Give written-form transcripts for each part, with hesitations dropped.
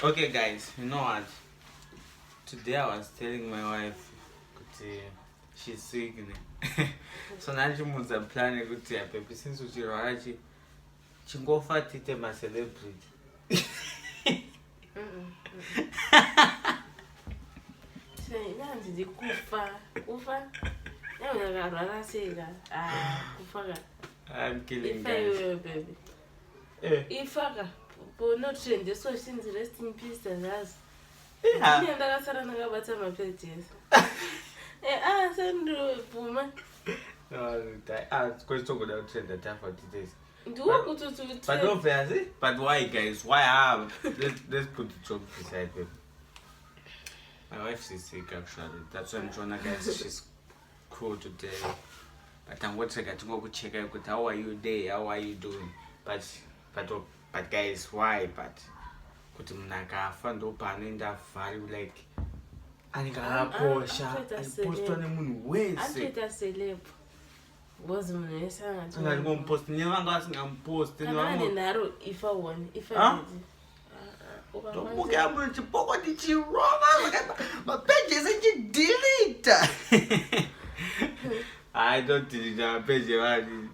Okay, guys, you know what? Today I was telling my wife that she's sick. So now she wants a plan to baby since she already chingofa tite ma celebrity. I'm killing guys. Baby. Ifaka, but not trend. So she's rest in peace and us. Yeah. Send Puma. It's going to go down trend the time for today's. But don't fancy. But why, guys? Why? Let's put the joke beside me. My wife is sick actually. That's why I'm trying to guys. She's cool today. But I'm going to go check out. How are you there? How are you doing? But guys, why? But kuti mnaka fando panenda value like anikaposha postwa nemunhu wese atoita celeb was munhu wese angapost nevanga asingampost nenharo ifa one ifa tomuka munhu chipoko tichirova mapages echidelete I don't delete mapage evanhu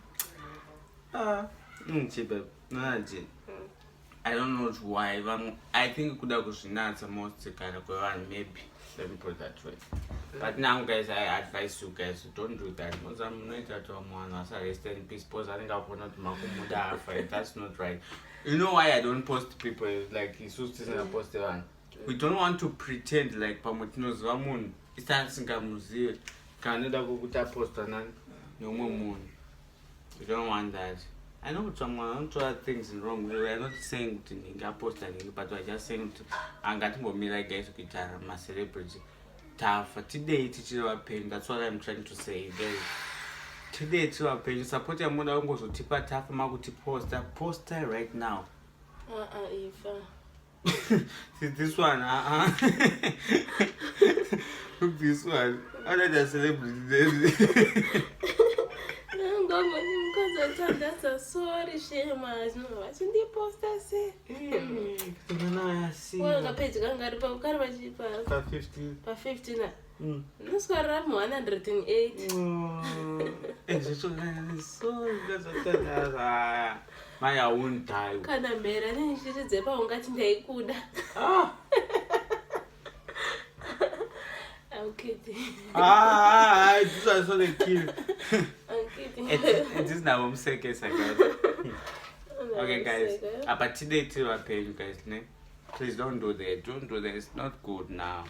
chibabe naje I don't know why. I think kuda kushinatsa most kana kwevanhu maybe. Let me put that way. But now guys, I advise you guys don't do that. Most I'm not that one was arrested in peace post. I think I'll put not makumuda fight. That's not right. You know why I don't post people like Jesus doesn't post one. We don't want to pretend like pamutino's vamun. It's singa muzi. Canada go kuta post anan no moon. We don't want that. I know someone don't things wrong. We are not saying to Ninga post anything, but we're just saying to Angatimbo Mila guys to guitar my celebrity. Tough today teaching vapenyu. That's what I'm trying to say. Today to vapenyu. Support your mother uncle to tipa tough maguti poster right now. See this one, this one. Another celebrity. That's a sorry shame as no. I think the poster say. Well, the page ganga for 50. For 50 na. No score 108. So that's my own time. Kana mera ni shirizepa ungati ndaikuda. I'm kidding. This was so the kill. I'm kidding. It is now second again. Okay, guys. But today to vapenyu, guys. Please don't do that. Don't do that. It's not good now.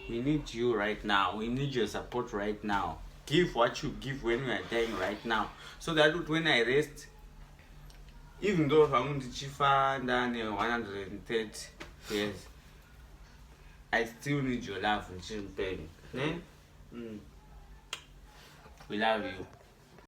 We need you right now. We need your support right now. Give what you give when we are dying right now. So that when I rest, even though I'm going to chifa down 130 years, I still need your love and children. We love you.